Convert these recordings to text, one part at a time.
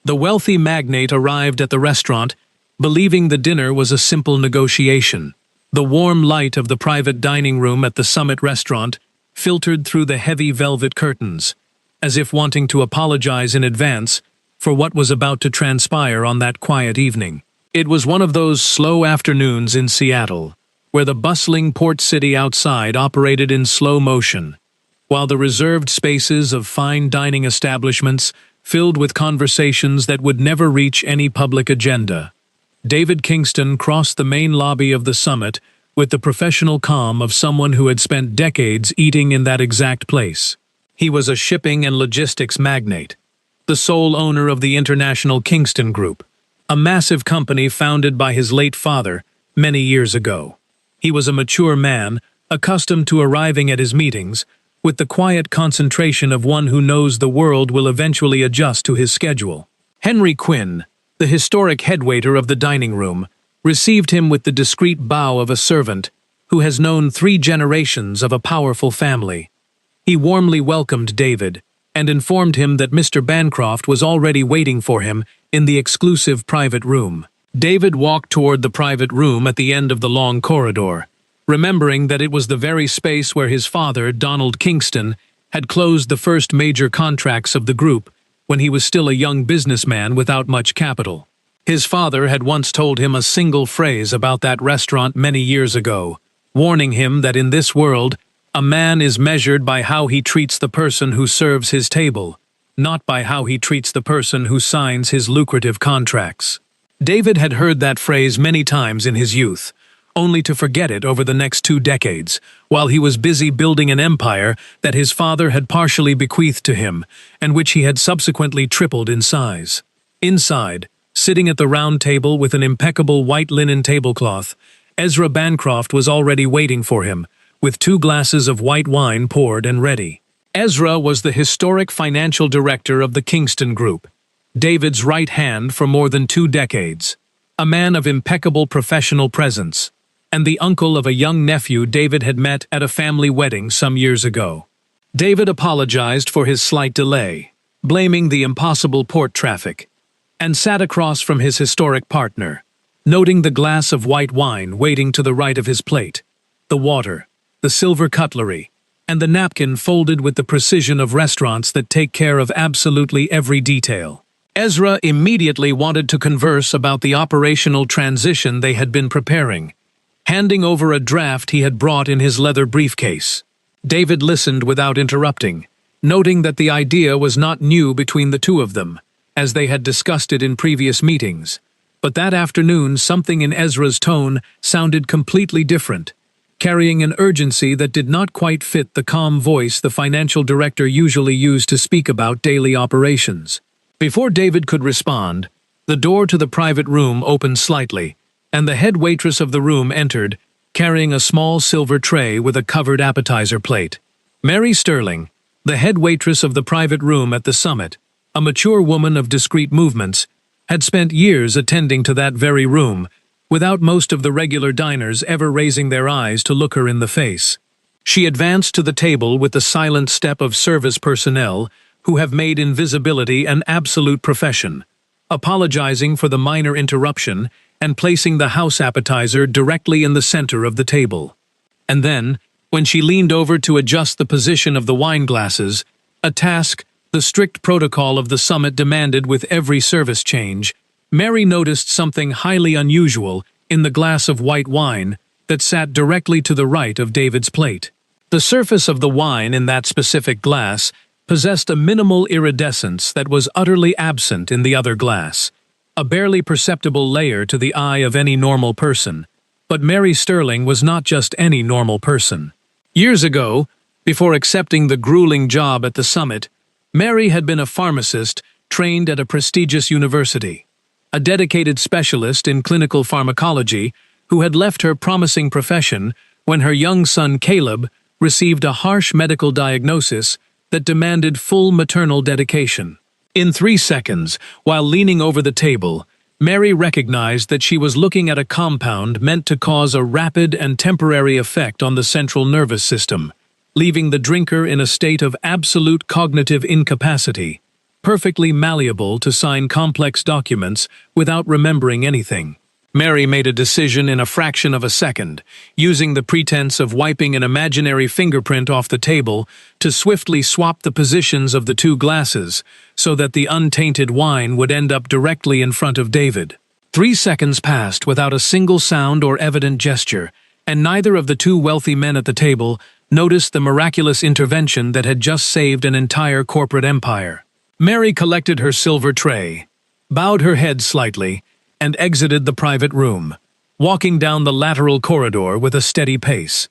The wealthy magnate arrived at the restaurant, believing the dinner was a simple negotiation. The warm light of the private dining room at the Summit restaurant filtered through the heavy velvet curtains, as if wanting to apologize in advance for what was about to transpire on that quiet evening. It was one of those slow afternoons in Seattle, where the bustling port city outside operated in slow motion, while the reserved spaces of fine dining establishments filled with conversations that would never reach any public agenda. David Kingston crossed the main lobby of the Summit with the professional calm of someone who had spent decades eating in that exact place. He was a shipping and logistics magnate, the sole owner of the international Kingston Group, a massive company founded by his late father many years ago. He was a mature man, accustomed to arriving at his meetings with the quiet concentration of one who knows the world will eventually adjust to his schedule. Henry Quinn, the historic headwaiter of the dining room, received him with the discreet bow of a servant who has known 3 generations of a powerful family. He warmly welcomed David and informed him that Mr. Bancroft was already waiting for him in the exclusive private room. David walked toward the private room at the end of the long corridor, remembering that it was the very space where his father, Donald Kingston, had closed the first major contracts of the group when he was still a young businessman without much capital. His father had once told him a single phrase about that restaurant many years ago, warning him that in this world, a man is measured by how he treats the person who serves his table, not by how he treats the person who signs his lucrative contracts. David had heard that phrase many times in his youth, only to forget it over the next 2 decades, while he was busy building an empire that his father had partially bequeathed to him, and which he had subsequently tripled in size. Inside, sitting at the round table with an impeccable white linen tablecloth, Ezra Bancroft was already waiting for him, with 2 glasses of white wine poured and ready. Ezra was the historic financial director of the Kingston Group, David's right hand for more than 2 decades, a man of impeccable professional presence, and the uncle of a young nephew David had met at a family wedding some years ago. David apologized for his slight delay, blaming the impossible port traffic, and sat across from his historic partner, noting the glass of white wine waiting to the right of his plate, the water, the silver cutlery, and the napkin folded with the precision of restaurants that take care of absolutely every detail. Ezra immediately wanted to converse about the operational transition they had been preparing, handing over a draft he had brought in his leather briefcase. David listened without interrupting, noting that the idea was not new between the 2 of them, as they had discussed it in previous meetings. But that afternoon something in Ezra's tone sounded completely different, carrying an urgency that did not quite fit the calm voice the financial director usually used to speak about daily operations. Before David could respond, the door to the private room opened slightly, and the head waitress of the room entered, carrying a small silver tray with a covered appetizer plate. Mary Sterling, the head waitress of the private room at the Summit, a mature woman of discreet movements, had spent years attending to that very room, without most of the regular diners ever raising their eyes to look her in the face. She advanced to the table with the silent step of service personnel who have made invisibility an absolute profession, apologizing for the minor interruption and placing the house appetizer directly in the center of the table. And then, when she leaned over to adjust the position of the wine glasses, a task the strict protocol of the Summit demanded with every service change, Mary noticed something highly unusual in the glass of white wine that sat directly to the right of David's plate. The surface of the wine in that specific glass possessed a minimal iridescence that was utterly absent in the other glass, a barely perceptible layer to the eye of any normal person. But Mary Sterling was not just any normal person. Years ago, before accepting the grueling job at the Summit, Mary had been a pharmacist trained at a prestigious university, a dedicated specialist in clinical pharmacology who had left her promising profession when her young son Caleb received a harsh medical diagnosis that demanded full maternal dedication. In 3 seconds, while leaning over the table, Mary recognized that she was looking at a compound meant to cause a rapid and temporary effect on the central nervous system, leaving the drinker in a state of absolute cognitive incapacity, perfectly malleable to sign complex documents without remembering anything. Mary made a decision in a fraction of a second, using the pretense of wiping an imaginary fingerprint off the table to swiftly swap the positions of the two glasses so that the untainted wine would end up directly in front of David. 3 seconds passed without a single sound or evident gesture, and neither of the two wealthy men at the table noticed the miraculous intervention that had just saved an entire corporate empire. Mary collected her silver tray, bowed her head slightly, and exited the private room, walking down the lateral corridor with a steady pace,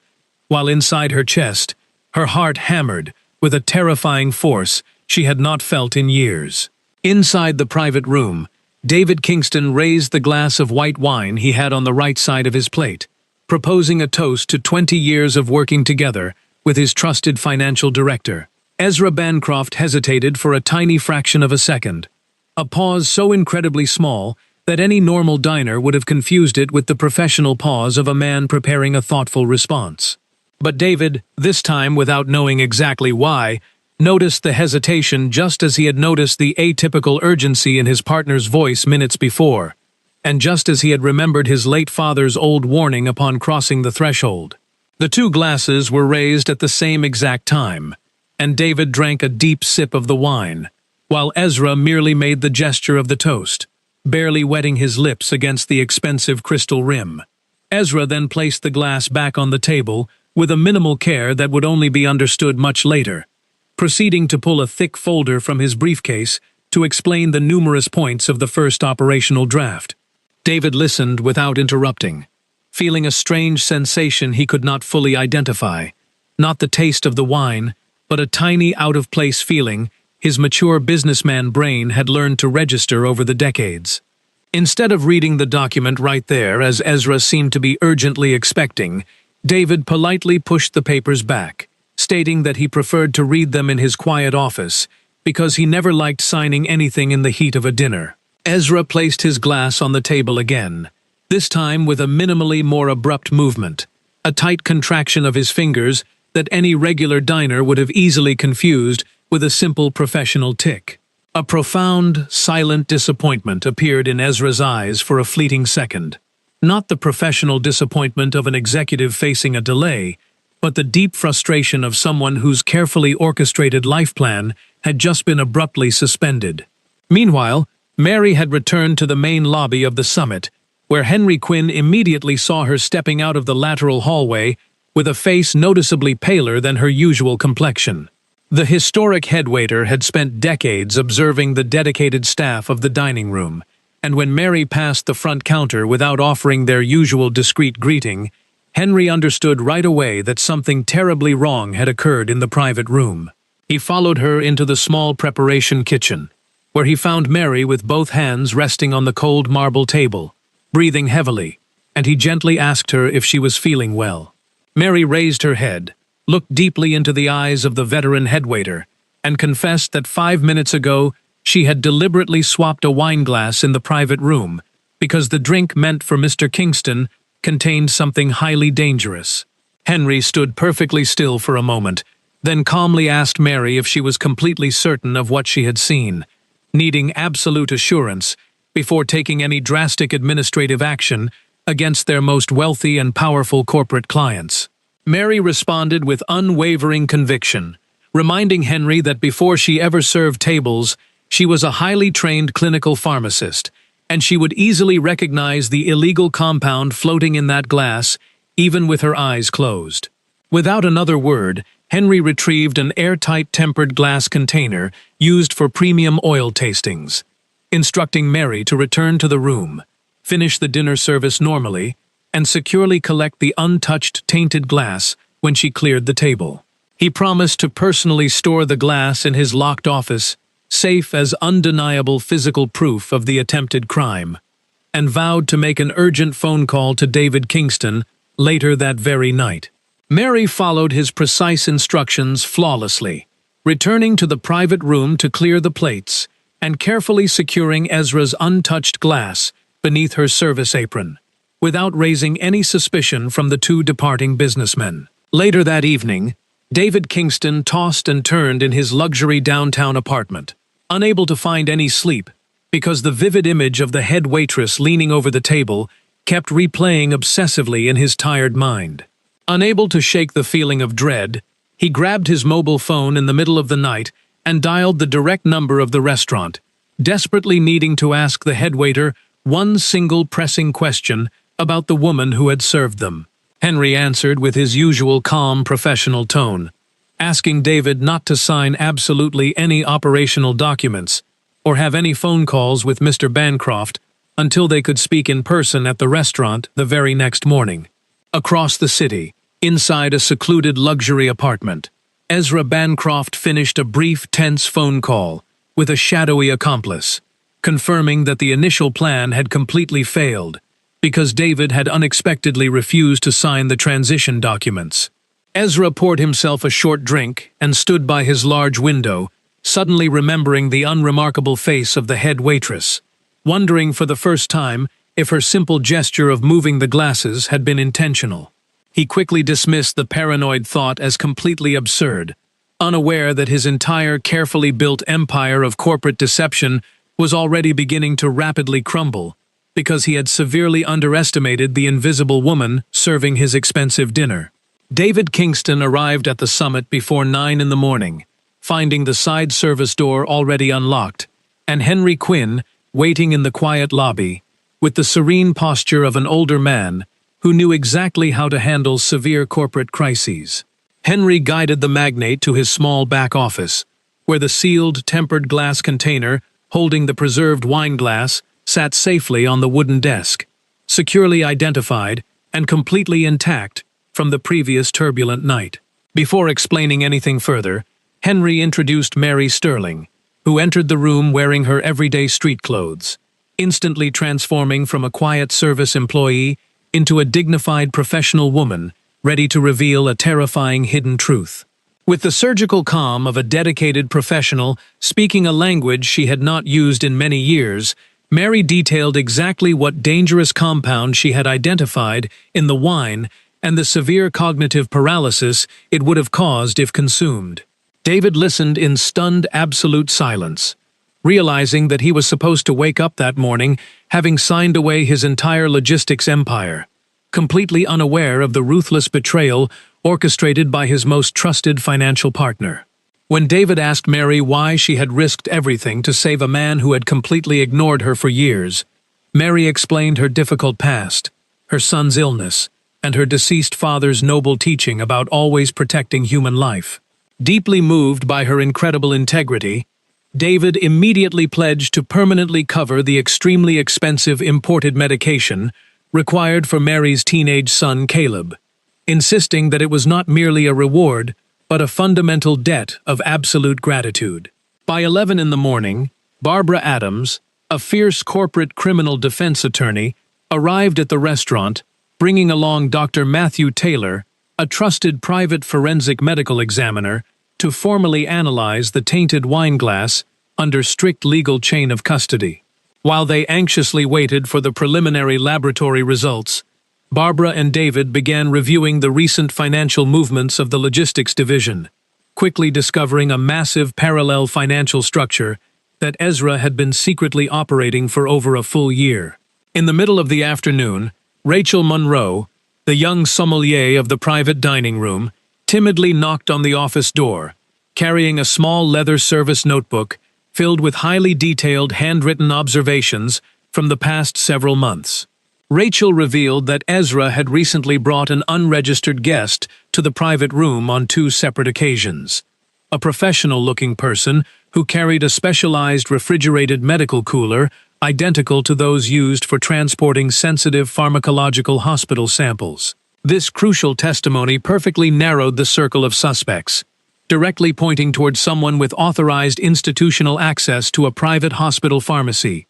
while inside her chest, her heart hammered with a terrifying force she had not felt in years. Inside the private room, David Kingston raised the glass of white wine he had on the right side of his plate, proposing a toast to 20 years of working together with his trusted financial director. Ezra Bancroft hesitated for a tiny fraction of a second, a pause so incredibly small that any normal diner would have confused it with the professional pause of a man preparing a thoughtful response. But David, this time without knowing exactly why, noticed the hesitation just as he had noticed the atypical urgency in his partner's voice minutes before, and just as he had remembered his late father's old warning upon crossing the threshold. The two glasses were raised at the same exact time, and David drank a deep sip of the wine, while Ezra merely made the gesture of the toast, barely wetting his lips against the expensive crystal rim. Ezra then placed the glass back on the table with a minimal care that would only be understood much later, proceeding to pull a thick folder from his briefcase to explain the numerous points of the first operational draft. David listened without interrupting, feeling a strange sensation he could not fully identify, not the taste of the wine, but a tiny out-of-place feeling his mature businessman brain had learned to register over the decades. Instead of reading the document right there, as Ezra seemed to be urgently expecting, David politely pushed the papers back, stating that he preferred to read them in his quiet office because he never liked signing anything in the heat of a dinner. Ezra placed his glass on the table again, this time with a minimally more abrupt movement, a tight contraction of his fingers that any regular diner would have easily confused with a simple professional tick. A profound, silent disappointment appeared in Ezra's eyes for a fleeting second. Not the professional disappointment of an executive facing a delay, but the deep frustration of someone whose carefully orchestrated life plan had just been abruptly suspended. Meanwhile, Mary had returned to the main lobby of the summit, where Henry Quinn immediately saw her stepping out of the lateral hallway with a face noticeably paler than her usual complexion. The historic headwaiter had spent decades observing the dedicated staff of the dining room, and when Mary passed the front counter without offering their usual discreet greeting, Henry understood right away that something terribly wrong had occurred in the private room. He followed her into the small preparation kitchen, where he found Mary with both hands resting on the cold marble table, breathing heavily, and he gently asked her if she was feeling well. Mary raised her head, looked deeply into the eyes of the veteran headwaiter, and confessed that 5 minutes ago she had deliberately swapped a wine glass in the private room because the drink meant for Mr. Kingston contained something highly dangerous. Henry stood perfectly still for a moment, then calmly asked Mary if she was completely certain of what she had seen, needing absolute assurance before taking any drastic administrative action against their most wealthy and powerful corporate clients. Mary responded with unwavering conviction, reminding Henry that before she ever served tables, she was a highly trained clinical pharmacist, and she would easily recognize the illegal compound floating in that glass, even with her eyes closed. Without another word, Henry retrieved an airtight tempered glass container used for premium oil tastings, instructing Mary to return to the room, finish the dinner service normally, and securely collect the untouched tainted glass when she cleared the table. He promised to personally store the glass in his locked office, safe as undeniable physical proof of the attempted crime, and vowed to make an urgent phone call to David Kingston later that very night. Mary followed his precise instructions flawlessly, returning to the private room to clear the plates and carefully securing Ezra's untouched glass beneath her service apron, without raising any suspicion from the two departing businessmen. Later that evening, David Kingston tossed and turned in his luxury downtown apartment, unable to find any sleep because the vivid image of the head waitress leaning over the table kept replaying obsessively in his tired mind. Unable to shake the feeling of dread, he grabbed his mobile phone in the middle of the night and dialed the direct number of the restaurant, desperately needing to ask the head waiter one single pressing question about the woman who had served them. Henry answered with his usual calm, professional tone, asking David not to sign absolutely any operational documents or have any phone calls with Mr. Bancroft until they could speak in person at the restaurant the very next morning. Across the city, inside a secluded luxury apartment, Ezra Bancroft finished a brief, tense phone call with a shadowy accomplice, confirming that the initial plan had completely failed because David had unexpectedly refused to sign the transition documents. Ezra poured himself a short drink and stood by his large window, suddenly remembering the unremarkable face of the head waitress, wondering for the first time if her simple gesture of moving the glasses had been intentional. He quickly dismissed the paranoid thought as completely absurd, unaware that his entire carefully built empire of corporate deception was already beginning to rapidly crumble because he had severely underestimated the invisible woman serving his expensive dinner. David Kingston arrived at the summit before 9 in the morning, finding the side service door already unlocked, and Henry Quinn waiting in the quiet lobby, with the serene posture of an older man who knew exactly how to handle severe corporate crises. Henry guided the magnate to his small back office, where the sealed, tempered glass container holding the preserved wine glass sat safely on the wooden desk, securely identified and completely intact from the previous turbulent night. Before explaining anything further, Henry introduced Mary Sterling, who entered the room wearing her everyday street clothes, instantly transforming from a quiet service employee into a dignified professional woman ready to reveal a terrifying hidden truth. With the surgical calm of a dedicated professional speaking a language she had not used in many years, Mary detailed exactly what dangerous compound she had identified in the wine and the severe cognitive paralysis it would have caused if consumed. David listened in stunned absolute silence, realizing that he was supposed to wake up that morning having signed away his entire logistics empire, completely unaware of the ruthless betrayal orchestrated by his most trusted financial partner. When David asked Mary why she had risked everything to save a man who had completely ignored her for years, Mary explained her difficult past, her son's illness, and her deceased father's noble teaching about always protecting human life. Deeply moved by her incredible integrity, David immediately pledged to permanently cover the extremely expensive imported medication required for Mary's teenage son Caleb, insisting that it was not merely a reward, but a fundamental debt of absolute gratitude. By 11 in the morning, Barbara Adams, a fierce corporate criminal defense attorney, arrived at the restaurant, bringing along Dr. Matthew Taylor, a trusted private forensic medical examiner, to formally analyze the tainted wine glass under strict legal chain of custody. While they anxiously waited for the preliminary laboratory results, Barbara and David began reviewing the recent financial movements of the logistics division, quickly discovering a massive parallel financial structure that Ezra had been secretly operating for over a full year. In the middle of the afternoon, Rachel Monroe, the young sommelier of the private dining room, timidly knocked on the office door, carrying a small leather service notebook filled with highly detailed handwritten observations from the past several months. Rachel revealed that Ezra had recently brought an unregistered guest to the private room on 2 separate occasions. A professional-looking person who carried a specialized refrigerated medical cooler identical to those used for transporting sensitive pharmacological hospital samples. This crucial testimony perfectly narrowed the circle of suspects, directly pointing towards someone with authorized institutional access to a private hospital pharmacy,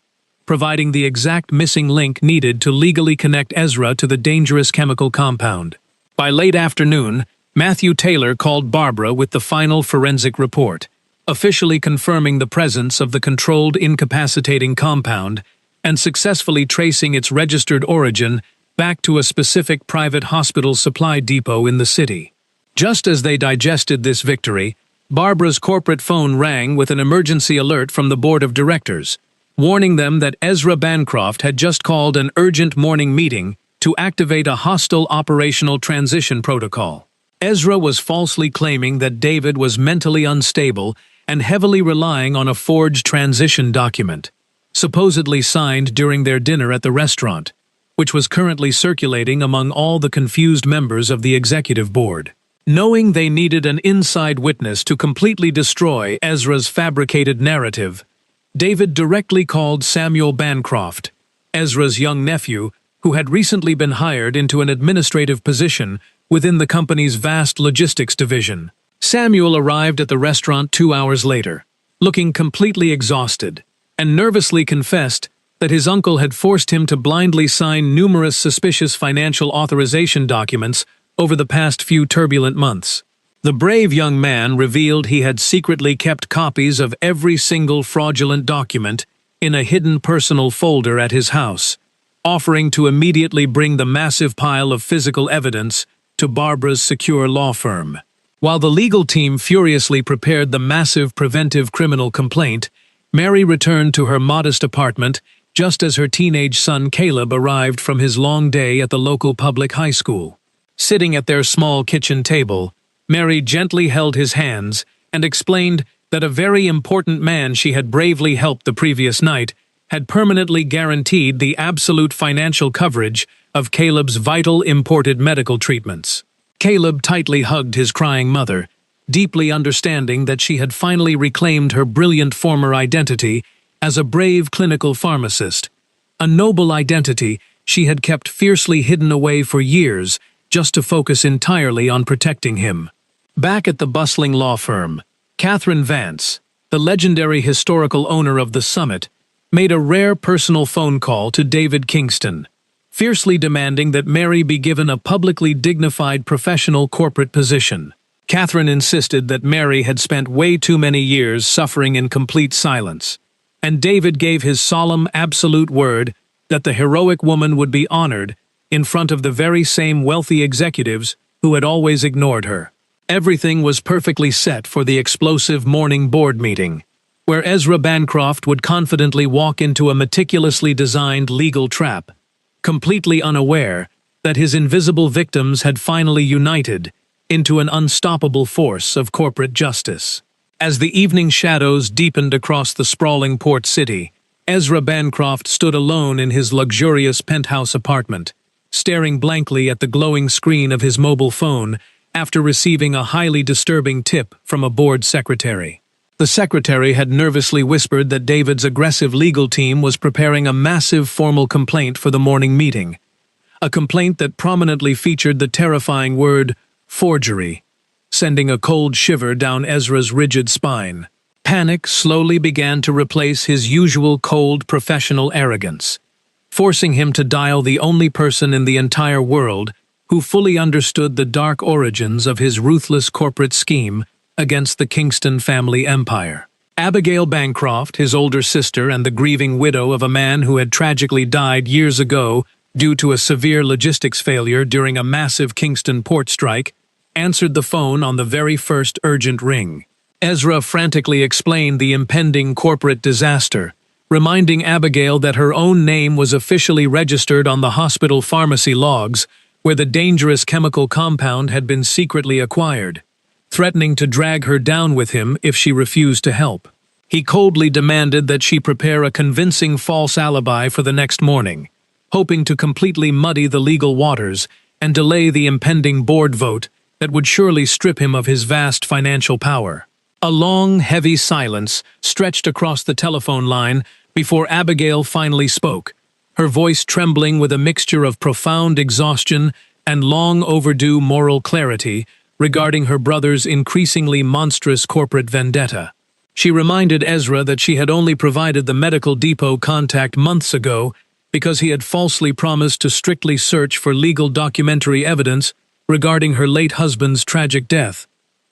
providing the exact missing link needed to legally connect Ezra to the dangerous chemical compound. By late afternoon, Matthew Taylor called Barbara with the final forensic report, officially confirming the presence of the controlled incapacitating compound and successfully tracing its registered origin back to a specific private hospital supply depot in the city. Just as they digested this victory, Barbara's corporate phone rang with an emergency alert from the board of directors, warning them that Ezra Bancroft had just called an urgent morning meeting to activate a hostile operational transition protocol. Ezra was falsely claiming that David was mentally unstable and heavily relying on a forged transition document, supposedly signed during their dinner at the restaurant, which was currently circulating among all the confused members of the executive board. Knowing they needed an inside witness to completely destroy Ezra's fabricated narrative, David directly called Samuel Bancroft, Ezra's young nephew, who had recently been hired into an administrative position within the company's vast logistics division. Samuel arrived at the restaurant 2 hours later, looking completely exhausted, and nervously confessed that his uncle had forced him to blindly sign numerous suspicious financial authorization documents over the past few turbulent months. The brave young man revealed he had secretly kept copies of every single fraudulent document in a hidden personal folder at his house, offering to immediately bring the massive pile of physical evidence to Barbara's secure law firm. While the legal team furiously prepared the massive preventive criminal complaint, Mary returned to her modest apartment just as her teenage son Caleb arrived from his long day at the local public high school. Sitting at their small kitchen table, Mary gently held his hands and explained that a very important man she had bravely helped the previous night had permanently guaranteed the absolute financial coverage of Caleb's vital imported medical treatments. Caleb tightly hugged his crying mother, deeply understanding that she had finally reclaimed her brilliant former identity as a brave clinical pharmacist, a noble identity she had kept fiercely hidden away for years just to focus entirely on protecting him. Back at the bustling law firm, Catherine Vance, the legendary historical owner of the Summit, made a rare personal phone call to David Kingston, fiercely demanding that Mary be given a publicly dignified professional corporate position. Catherine insisted that Mary had spent way too many years suffering in complete silence, and David gave his solemn, absolute word that the heroic woman would be honored in front of the very same wealthy executives who had always ignored her. Everything was perfectly set for the explosive morning board meeting, where Ezra Bancroft would confidently walk into a meticulously designed legal trap, completely unaware that his invisible victims had finally united into an unstoppable force of corporate justice. As the evening shadows deepened across the sprawling port city, Ezra Bancroft stood alone in his luxurious penthouse apartment, staring blankly at the glowing screen of his mobile phone after receiving a highly disturbing tip from a board secretary. The secretary had nervously whispered that David's aggressive legal team was preparing a massive formal complaint for the morning meeting, a complaint that prominently featured the terrifying word forgery, sending a cold shiver down Ezra's rigid spine. Panic slowly began to replace his usual cold professional arrogance, forcing him to dial the only person in the entire world who fully understood the dark origins of his ruthless corporate scheme against the Kingston family empire. Abigail Bancroft, his older sister and the grieving widow of a man who had tragically died years ago due to a severe logistics failure during a massive Kingston port strike, answered the phone on the very first urgent ring. Ezra frantically explained the impending corporate disaster, reminding Abigail that her own name was officially registered on the hospital pharmacy logs where the dangerous chemical compound had been secretly acquired, threatening to drag her down with him if she refused to help. He coldly demanded that she prepare a convincing false alibi for the next morning, hoping to completely muddy the legal waters and delay the impending board vote that would surely strip him of his vast financial power. A long, heavy silence stretched across the telephone line before Abigail finally spoke, her voice trembling with a mixture of profound exhaustion and long-overdue moral clarity regarding her brother's increasingly monstrous corporate vendetta. She reminded Ezra that she had only provided the medical depot contact months ago because he had falsely promised to strictly search for legal documentary evidence regarding her late husband's tragic death,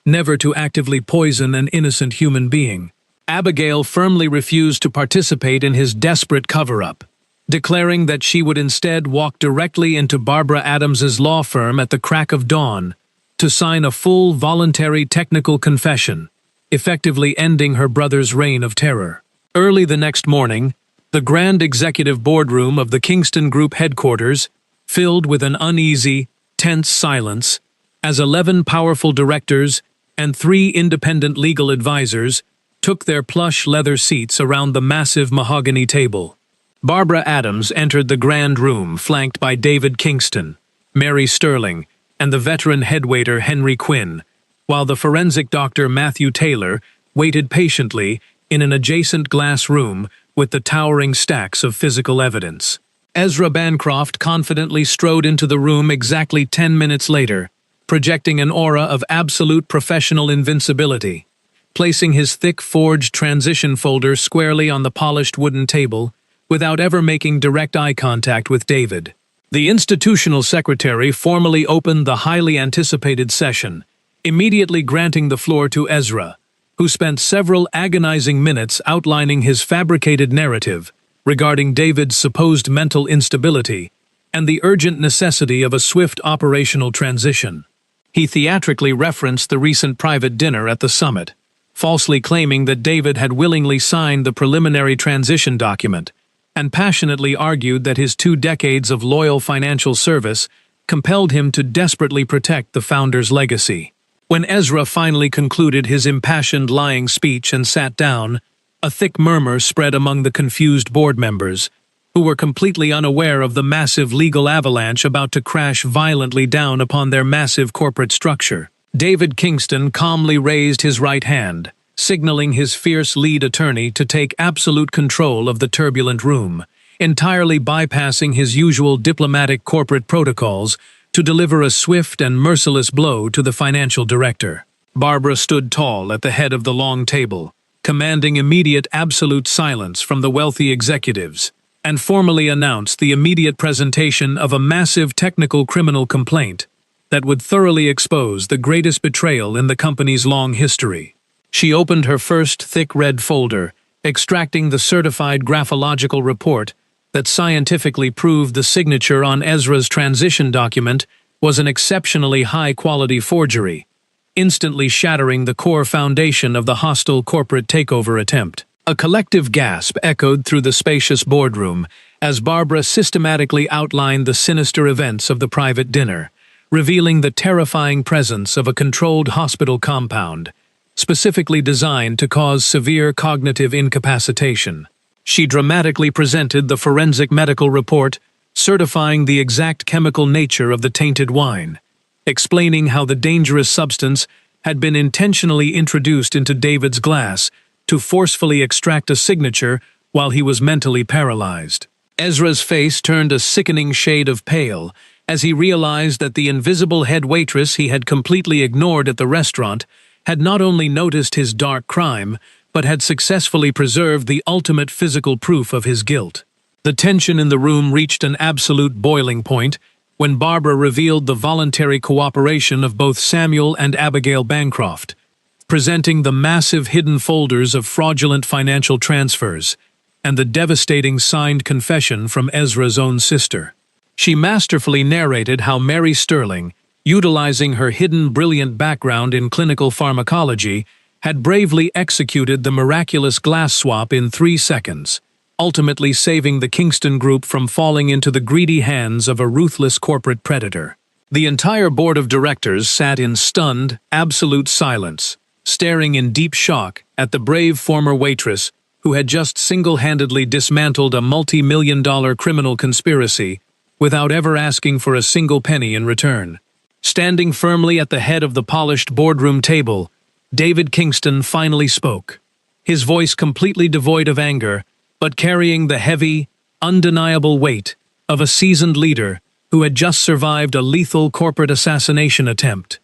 never to actively poison an innocent human being. Abigail firmly refused to participate in his desperate cover-up, declaring that she would instead walk directly into Barbara Adams's law firm at the crack of dawn to sign a full voluntary technical confession, effectively ending her brother's reign of terror. Early the next morning, the grand executive boardroom of the Kingston Group headquarters filled with an uneasy, tense silence as 11 powerful directors and 3 independent legal advisors took their plush leather seats around the massive mahogany table. Barbara Adams entered the grand room flanked by David Kingston, Mary Sterling, and the veteran headwaiter Henry Quinn, while the forensic doctor Matthew Taylor waited patiently in an adjacent glass room with the towering stacks of physical evidence. Ezra Bancroft confidently strode into the room exactly 10 minutes later, projecting an aura of absolute professional invincibility. Placing his thick forged transition folder squarely on the polished wooden table, without ever making direct eye contact with David. The institutional secretary formally opened the highly anticipated session, immediately granting the floor to Ezra, who spent several agonizing minutes outlining his fabricated narrative regarding David's supposed mental instability and the urgent necessity of a swift operational transition. He theatrically referenced the recent private dinner at the summit, falsely claiming that David had willingly signed the preliminary transition document, and passionately argued that his 2 decades of loyal financial service compelled him to desperately protect the founder's legacy. When Ezra finally concluded his impassioned lying speech and sat down, a thick murmur spread among the confused board members, who were completely unaware of the massive legal avalanche about to crash violently down upon their massive corporate structure. David Kingston calmly raised his right hand, signaling his fierce lead attorney to take absolute control of the turbulent room, entirely bypassing his usual diplomatic corporate protocols to deliver a swift and merciless blow to the financial director. Barbara stood tall at the head of the long table, commanding immediate absolute silence from the wealthy executives, and formally announced the immediate presentation of a massive technical criminal complaint that would thoroughly expose the greatest betrayal in the company's long history. She opened her first thick red folder, extracting the certified graphological report that scientifically proved the signature on Ezra's transition document was an exceptionally high-quality forgery, instantly shattering the core foundation of the hostile corporate takeover attempt. A collective gasp echoed through the spacious boardroom as Barbara systematically outlined the sinister events of the private dinner, revealing the terrifying presence of a controlled hospital compound, specifically designed to cause severe cognitive incapacitation. She dramatically presented the forensic medical report, certifying the exact chemical nature of the tainted wine, explaining how the dangerous substance had been intentionally introduced into David's glass to forcefully extract a signature while he was mentally paralyzed. Ezra's face turned a sickening shade of pale as he realized that the invisible head waitress he had completely ignored at the restaurant had not only noticed his dark crime, but had successfully preserved the ultimate physical proof of his guilt. The tension in the room reached an absolute boiling point when Barbara revealed the voluntary cooperation of both Samuel and Abigail Bancroft, presenting the massive hidden folders of fraudulent financial transfers and the devastating signed confession from Ezra's own sister. She masterfully narrated how Mary Sterling, utilizing her hidden brilliant background in clinical pharmacology, had bravely executed the miraculous glass swap in 3 seconds, ultimately saving the Kingston Group from falling into the greedy hands of a ruthless corporate predator. The entire board of directors sat in stunned, absolute silence, staring in deep shock at the brave former waitress who had just single-handedly dismantled a multi-million-dollar criminal conspiracy without ever asking for a single penny in return. Standing firmly at the head of the polished boardroom table, David Kingston finally spoke, his voice completely devoid of anger, but carrying the heavy, undeniable weight of a seasoned leader who had just survived a lethal corporate assassination attempt.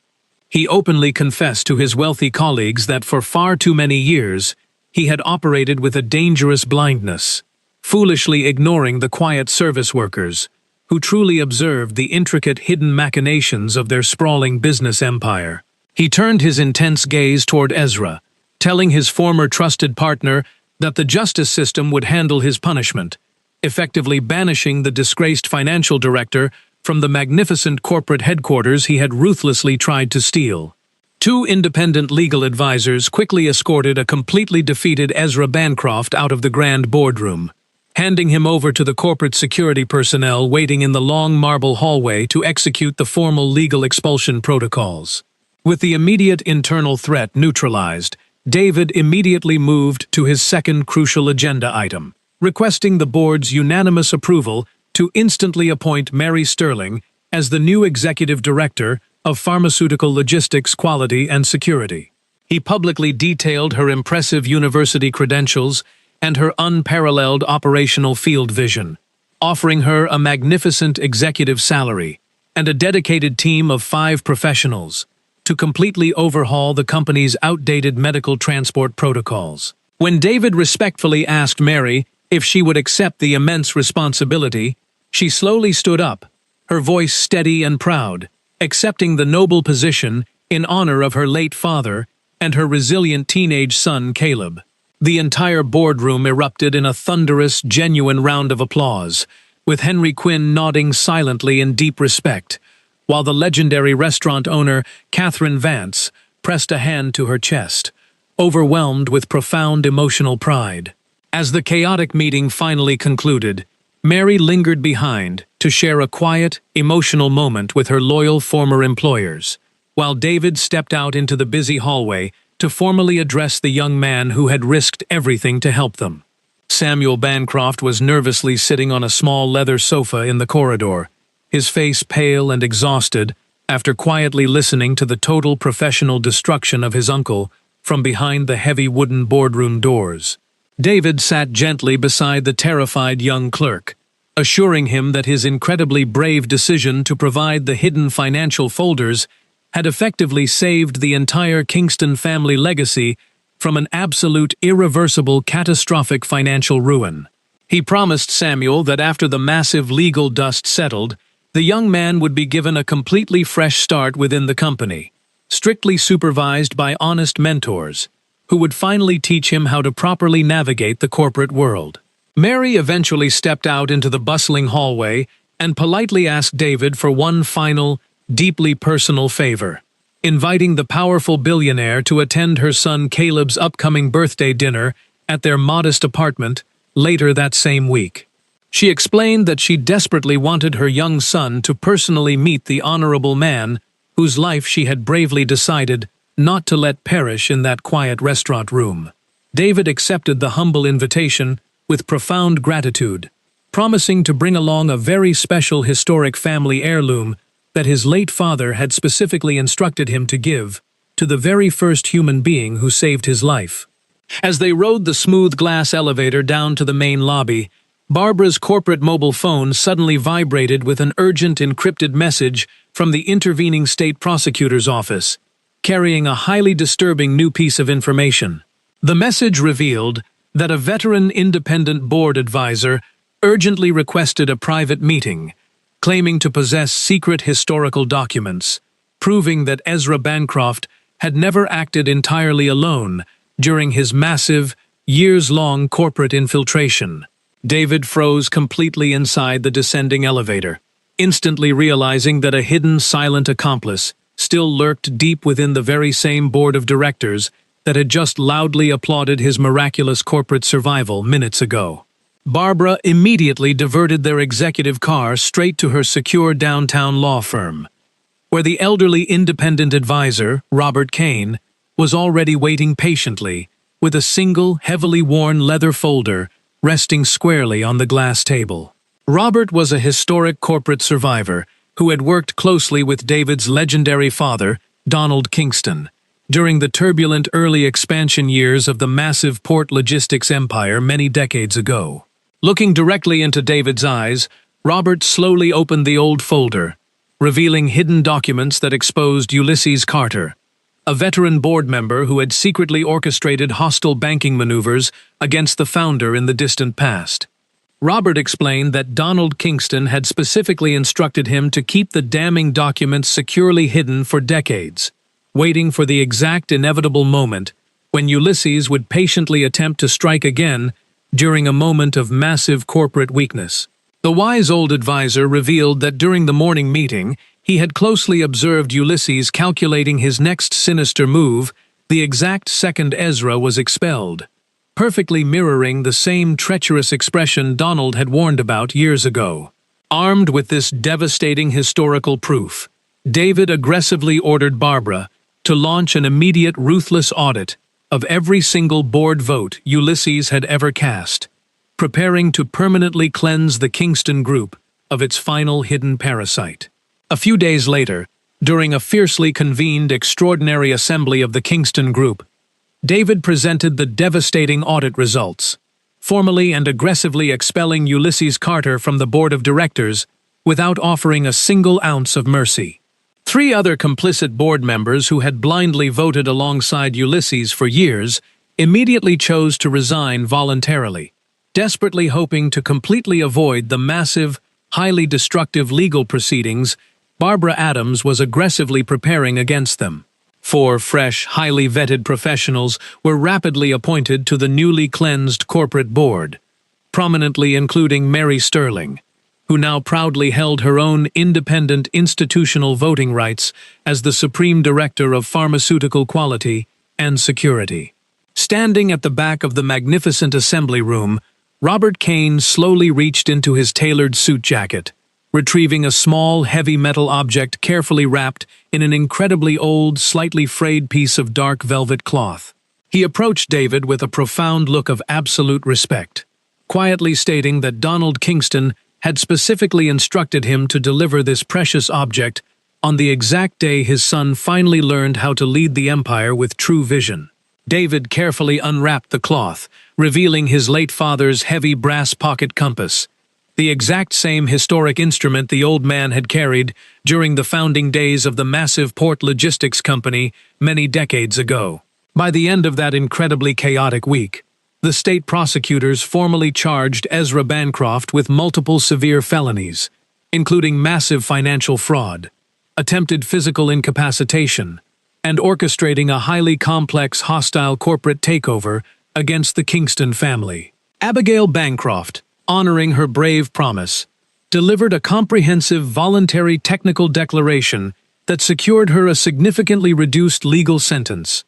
He openly confessed to his wealthy colleagues that for far too many years he had operated with a dangerous blindness, foolishly ignoring the quiet service workers, who truly observed the intricate hidden machinations of their sprawling business empire. He turned his intense gaze toward Ezra, telling his former trusted partner that the justice system would handle his punishment, effectively banishing the disgraced financial director from the magnificent corporate headquarters he had ruthlessly tried to steal. Two independent legal advisors quickly escorted a completely defeated Ezra Bancroft out of the grand boardroom, handing him over to the corporate security personnel waiting in the long marble hallway to execute the formal legal expulsion protocols. With the immediate internal threat neutralized, David immediately moved to his second crucial agenda item, requesting the board's unanimous approval to instantly appoint Mary Sterling as the new executive director of Pharmaceutical Logistics Quality and Security. He publicly detailed her impressive university credentials and her unparalleled operational field vision, offering her a magnificent executive salary and a dedicated team of 5 professionals to completely overhaul the company's outdated medical transport protocols. When David respectfully asked Mary if she would accept the immense responsibility, she slowly stood up, her voice steady and proud, accepting the noble position in honor of her late father and her resilient teenage son Caleb. The entire boardroom erupted in a thunderous, genuine round of applause, with Henry Quinn nodding silently in deep respect, while the legendary restaurant owner, Catherine Vance, pressed a hand to her chest, overwhelmed with profound emotional pride. As the chaotic meeting finally concluded, Mary lingered behind to share a quiet, emotional moment with her loyal former employers, while David stepped out into the busy hallway to formally address the young man who had risked everything to help them. Samuel Bancroft was nervously sitting on a small leather sofa in the corridor, his face pale and exhausted after quietly listening to the total professional destruction of his uncle from behind the heavy wooden boardroom doors. David sat gently beside the terrified young clerk, assuring him that his incredibly brave decision to provide the hidden financial folders had effectively saved the entire Kingston family legacy from an absolute, irreversible, catastrophic financial ruin. He promised Samuel that after the massive legal dust settled, the young man would be given a completely fresh start within the company, strictly supervised by honest mentors, who would finally teach him how to properly navigate the corporate world. Mary eventually stepped out into the bustling hallway and politely asked David for one final, deeply personal favor, inviting the powerful billionaire to attend her son Caleb's upcoming birthday dinner at their modest apartment later that same week. She explained that she desperately wanted her young son to personally meet the honorable man whose life she had bravely decided not to let perish in that quiet restaurant room. David accepted the humble invitation with profound gratitude, promising to bring along a very special historic family heirloom that his late father had specifically instructed him to give to the very first human being who saved his life. As they rode the smooth glass elevator down to the main lobby, Barbara's corporate mobile phone suddenly vibrated with an urgent encrypted message from the intervening state prosecutor's office, carrying a highly disturbing new piece of information. The message revealed that a veteran independent board advisor urgently requested a private meeting, claiming to possess secret historical documents, proving that Ezra Bancroft had never acted entirely alone during his massive, years-long corporate infiltration. David froze completely inside the descending elevator, instantly realizing that a hidden, silent accomplice still lurked deep within the very same board of directors that had just loudly applauded his miraculous corporate survival minutes ago. Barbara immediately diverted their executive car straight to her secure downtown law firm, where the elderly independent advisor, Robert Kane, was already waiting patiently with a single, heavily worn leather folder resting squarely on the glass table. Robert was a historic corporate survivor who had worked closely with David's legendary father, Donald Kingston, during the turbulent early expansion years of the massive port logistics empire many decades ago. Looking directly into David's eyes, Robert slowly opened the old folder, revealing hidden documents that exposed Ulysses Carter, a veteran board member who had secretly orchestrated hostile banking maneuvers against the founder in the distant past. Robert explained that Donald Kingston had specifically instructed him to keep the damning documents securely hidden for decades, waiting for the exact inevitable moment when Ulysses would patiently attempt to strike again during a moment of massive corporate weakness. The wise old advisor revealed that during the morning meeting, He had closely observed Ulysses calculating his next sinister move the exact second Ezra was expelled, perfectly mirroring the same treacherous expression Donald had warned about years ago. Armed with this devastating historical proof, David aggressively ordered Barbara to launch an immediate ruthless audit of every single board vote Ulysses had ever cast, preparing to permanently cleanse the Kingston Group of its final hidden parasite. A few days later, during a fiercely convened extraordinary assembly of the Kingston Group, David presented the devastating audit results, formally and aggressively expelling Ulysses Carter from the board of directors without offering a single ounce of mercy. 3 other complicit board members who had blindly voted alongside Ulysses for years immediately chose to resign voluntarily, desperately hoping to completely avoid the massive, highly destructive legal proceedings Barbara Adams was aggressively preparing against them. 4 fresh, highly vetted professionals were rapidly appointed to the newly cleansed corporate board, prominently including Mary Sterling, who now proudly held her own independent institutional voting rights as the Supreme Director of Pharmaceutical Quality and Security. Standing at the back of the magnificent assembly room, Robert Kane slowly reached into his tailored suit jacket, retrieving a small, heavy metal object carefully wrapped in an incredibly old, slightly frayed piece of dark velvet cloth. He approached David with a profound look of absolute respect, quietly stating that Donald Kingston had specifically instructed him to deliver this precious object on the exact day his son finally learned how to lead the empire with true vision. David carefully unwrapped the cloth, revealing his late father's heavy brass pocket compass, the exact same historic instrument the old man had carried during the founding days of the massive port logistics company many decades ago. By the end of that incredibly chaotic week, the state prosecutors formally charged Ezra Bancroft with multiple severe felonies, including massive financial fraud, attempted physical incapacitation, and orchestrating a highly complex hostile corporate takeover against the Kingston family. Abigail Bancroft, honoring her brave promise, delivered a comprehensive voluntary technical declaration that secured her a significantly reduced legal sentence,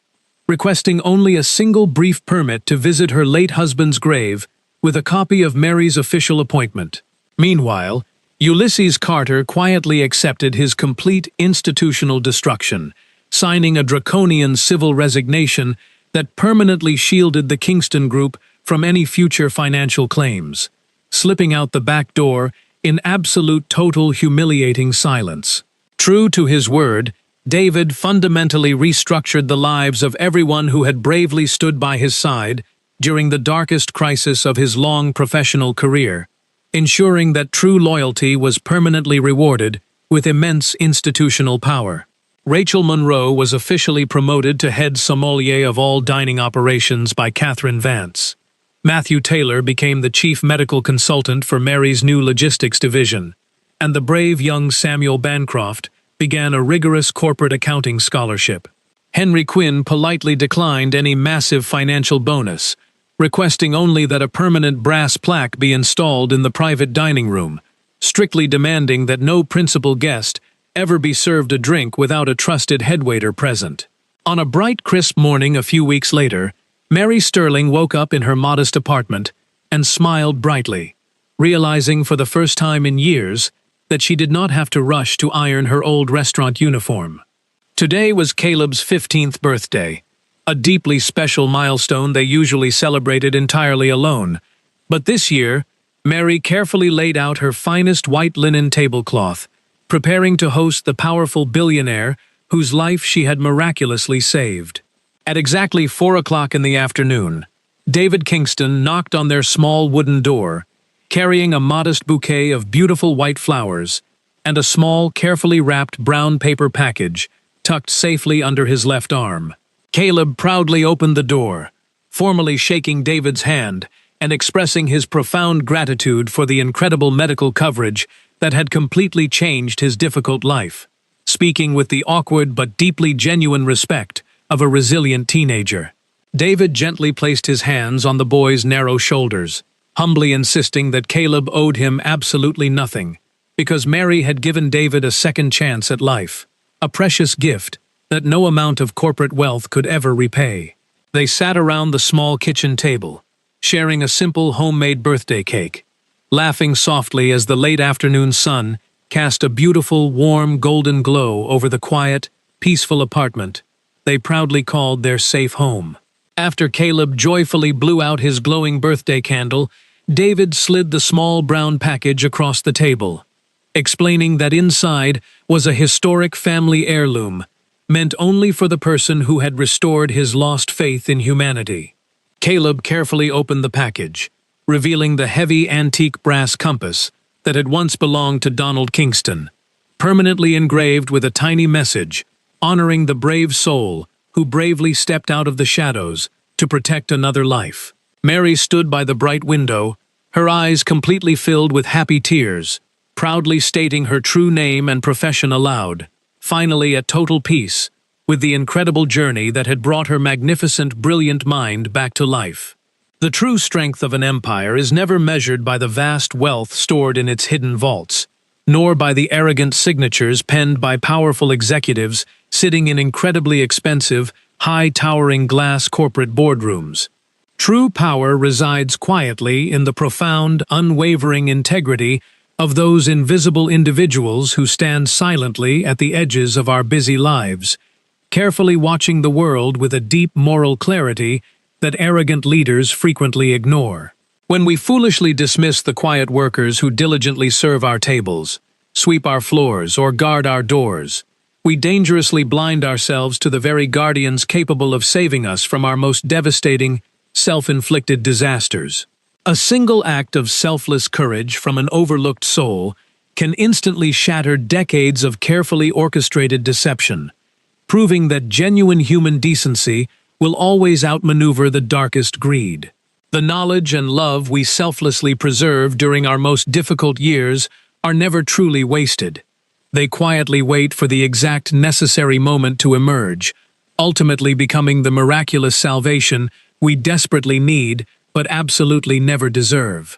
requesting only a single brief permit to visit her late husband's grave with a copy of Mary's official appointment. Meanwhile, Ulysses Carter quietly accepted his complete institutional destruction, signing a draconian civil resignation that permanently shielded the Kingston Group from any future financial claims, slipping out the back door in absolute total humiliating silence. True to his word, David fundamentally restructured the lives of everyone who had bravely stood by his side during the darkest crisis of his long professional career, ensuring that true loyalty was permanently rewarded with immense institutional power. Rachel Monroe was officially promoted to head sommelier of all dining operations by Catherine Vance. Matthew Taylor became the chief medical consultant for Mary's new logistics division, and the brave young Samuel Bancroft began a rigorous corporate accounting scholarship. Henry Quinn politely declined any massive financial bonus, requesting only that a permanent brass plaque be installed in the private dining room, strictly demanding that no principal guest ever be served a drink without a trusted headwaiter present. On a bright, crisp morning a few weeks later, Mary Sterling woke up in her modest apartment and smiled brightly, realizing for the first time in years that she did not have to rush to iron her old restaurant uniform. Today was Caleb's 15th birthday, a deeply special milestone they usually celebrated entirely alone. But this year, Mary carefully laid out her finest white linen tablecloth, preparing to host the powerful billionaire whose life she had miraculously saved. At exactly 4 o'clock in the afternoon, David Kingston knocked on their small wooden door, carrying a modest bouquet of beautiful white flowers and a small, carefully wrapped brown paper package tucked safely under his left arm. Caleb proudly opened the door, formally shaking David's hand and expressing his profound gratitude for the incredible medical coverage that had completely changed his difficult life, speaking with the awkward but deeply genuine respect of a resilient teenager. David gently placed his hands on the boy's narrow shoulders, humbly insisting that Caleb owed him absolutely nothing, because Mary had given David a second chance at life, a precious gift that no amount of corporate wealth could ever repay. They sat around the small kitchen table, sharing a simple homemade birthday cake, laughing softly as the late afternoon sun cast a beautiful, warm, golden glow over the quiet, peaceful apartment they proudly called their safe home. After Caleb joyfully blew out his glowing birthday candle, David slid the small brown package across the table, explaining that inside was a historic family heirloom, meant only for the person who had restored his lost faith in humanity. Caleb carefully opened the package, revealing the heavy antique brass compass that had once belonged to Donald Kingston, permanently engraved with a tiny message honoring the brave soul who bravely stepped out of the shadows to protect another life. Mary stood by the bright window, her eyes completely filled with happy tears, proudly stating her true name and profession aloud, finally at total peace with the incredible journey that had brought her magnificent, brilliant mind back to life. The true strength of an empire is never measured by the vast wealth stored in its hidden vaults, nor by the arrogant signatures penned by powerful executives sitting in incredibly expensive, high-towering glass corporate boardrooms. True power resides quietly in the profound, unwavering integrity of those invisible individuals who stand silently at the edges of our busy lives, carefully watching the world with a deep moral clarity that arrogant leaders frequently ignore. When we foolishly dismiss the quiet workers who diligently serve our tables, sweep our floors, or guard our doors, we dangerously blind ourselves to the very guardians capable of saving us from our most devastating, self-inflicted disasters. A single act of selfless courage from an overlooked soul can instantly shatter decades of carefully orchestrated deception, proving that genuine human decency will always outmaneuver the darkest greed. The knowledge and love we selflessly preserve during our most difficult years are never truly wasted. They quietly wait for the exact necessary moment to emerge, ultimately becoming the miraculous salvation we desperately need but absolutely never deserve.